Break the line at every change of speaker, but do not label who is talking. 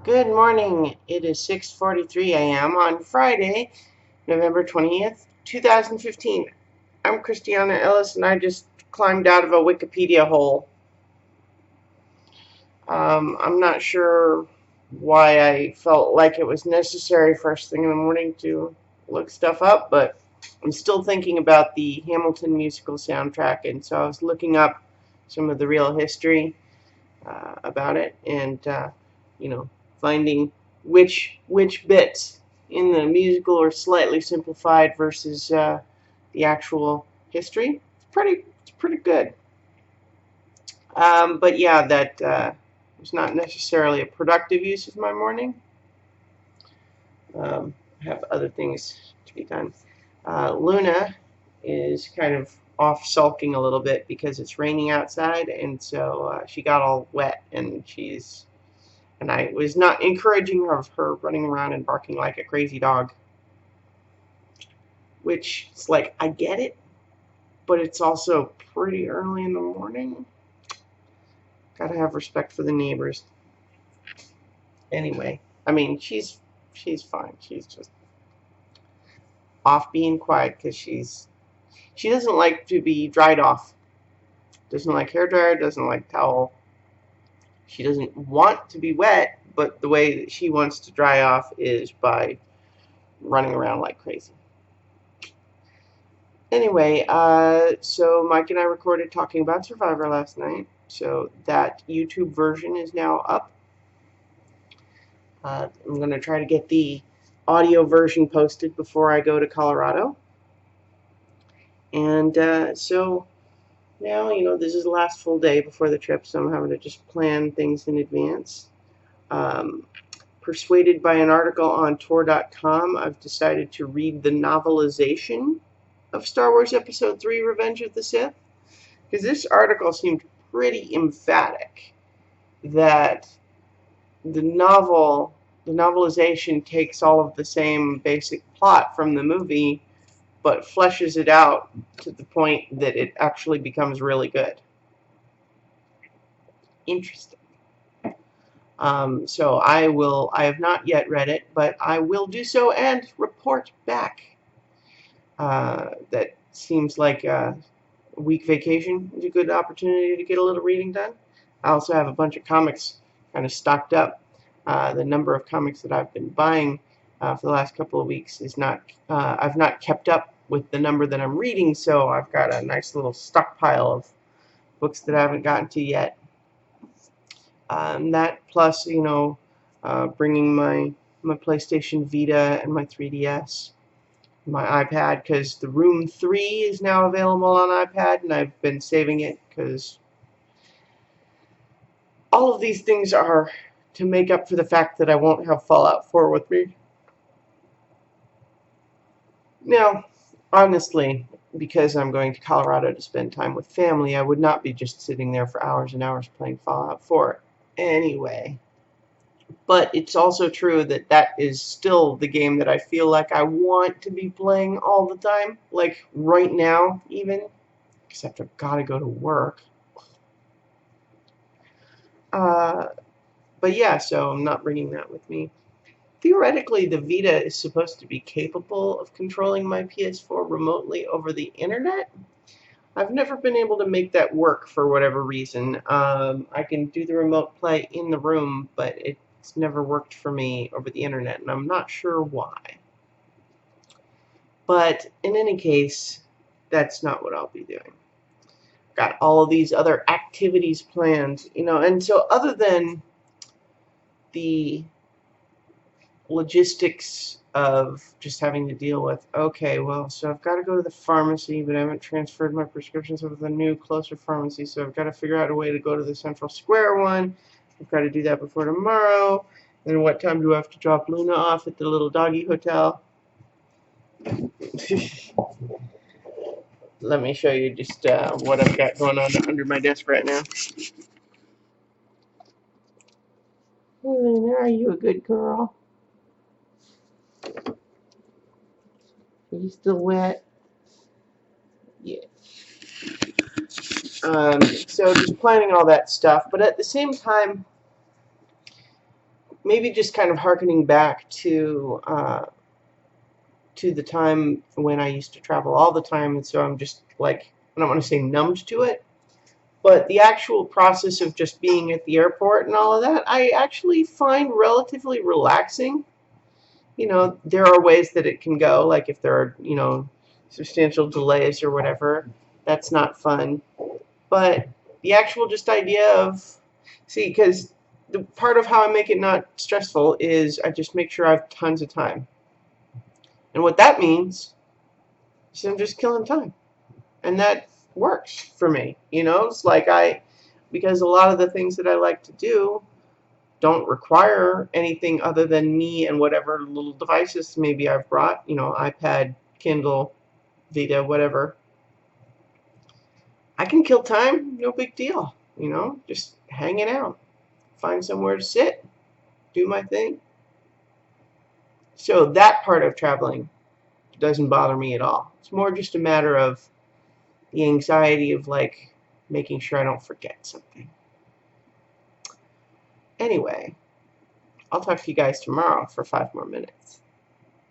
Good morning. It is 6:43 a.m. on Friday, November 20th, 2015. I'm Christiana Ellis, and I just climbed out of a Wikipedia hole. I'm not sure why I felt like it was necessary first thing in the morning to look stuff up, but I'm still thinking about the Hamilton musical soundtrack, and so I was looking up some of the real history about it, and finding which bits in the musical are slightly simplified versus the actual history. It's pretty good. But yeah, that was not necessarily a productive use of my morning. I have other things to be done. Luna is kind of off sulking a little bit because it's raining outside, and so she got all wet, and I was not encouraging her running around and barking like a crazy dog. Which, it's like, I get it, but it's also pretty early in the morning. Gotta have respect for the neighbors. Anyway, I mean, she's fine. She's just off being quiet because she doesn't like to be dried off. Doesn't like hair dryer, doesn't like towel. She doesn't want to be wet, but the way that she wants to dry off is by running around like crazy. Anyway, so Mike and I recorded talking about Survivor last night, so that YouTube version is now up. I'm going to try to get the audio version posted before I go to Colorado. And so now, this is the last full day before the trip, so I'm having to just plan things in advance. Persuaded by an article on Tor.com, I've decided to read the novelization of Star Wars Episode 3, Revenge of the Sith, because this article seemed pretty emphatic that the novelization takes all of the same basic plot from the movie, but fleshes it out to the point that it actually becomes really good. Interesting. So I have not yet read it, but I will do so and report back. That seems like a week vacation is a good opportunity to get a little reading done. I also have a bunch of comics kind of stocked up. The number of comics that I've been buying for the last couple of weeks is not, I've not kept up with the number that I'm reading, so I've got a nice little stockpile of books that I haven't gotten to yet. That plus, bringing my PlayStation Vita and my 3DS, my iPad, because the Room 3 is now available on iPad, and I've been saving it because all of these things are to make up for the fact that I won't have Fallout 4 with me. Now, honestly, because I'm going to Colorado to spend time with family, I would not be just sitting there for hours and hours playing Fallout 4 anyway. But it's also true that that is still the game that I feel like I want to be playing all the time. Like right now, even. Except I've got to go to work. But yeah, so I'm not bringing that with me. Theoretically, the Vita is supposed to be capable of controlling my PS4 remotely over the internet. I've never been able to make that work for whatever reason. I can do the remote play in the room, but it's never worked for me over the internet, and I'm not sure why. But in any case, that's not what I'll be doing. Got all of these other activities planned, and so other than the logistics of just having to deal with, okay, well, so I've got to go to the pharmacy, but I haven't transferred my prescriptions over to the new, closer pharmacy, so I've got to figure out a way to go to the Central Square one. I've got to do that before tomorrow. Then what time do I have to drop Luna off at the little doggy hotel? Let me show you just what I've got going on under my desk right now. Are you a good girl? Are you still wet? Yeah. So just planning all that stuff, but at the same time, maybe just kind of hearkening back to the time when I used to travel all the time, and so I'm just like, I don't want to say numbed to it, but the actual process of just being at the airport and all of that, I actually find relatively relaxing. There are ways that it can go, like if there are, substantial delays or whatever, that's not fun. But the actual just idea of, see, because the part of how I make it not stressful is I just make sure I have tons of time. And what that means is I'm just killing time. And that works for me. It's like because a lot of the things that I like to do don't require anything other than me and whatever little devices maybe I've brought, iPad, Kindle, Vita, whatever. I can kill time, no big deal, just hanging out, find somewhere to sit, do my thing. So that part of traveling doesn't bother me at all. It's more just a matter of the anxiety of like making sure I don't forget something. Anyway, I'll talk to you guys tomorrow for 5 more minutes.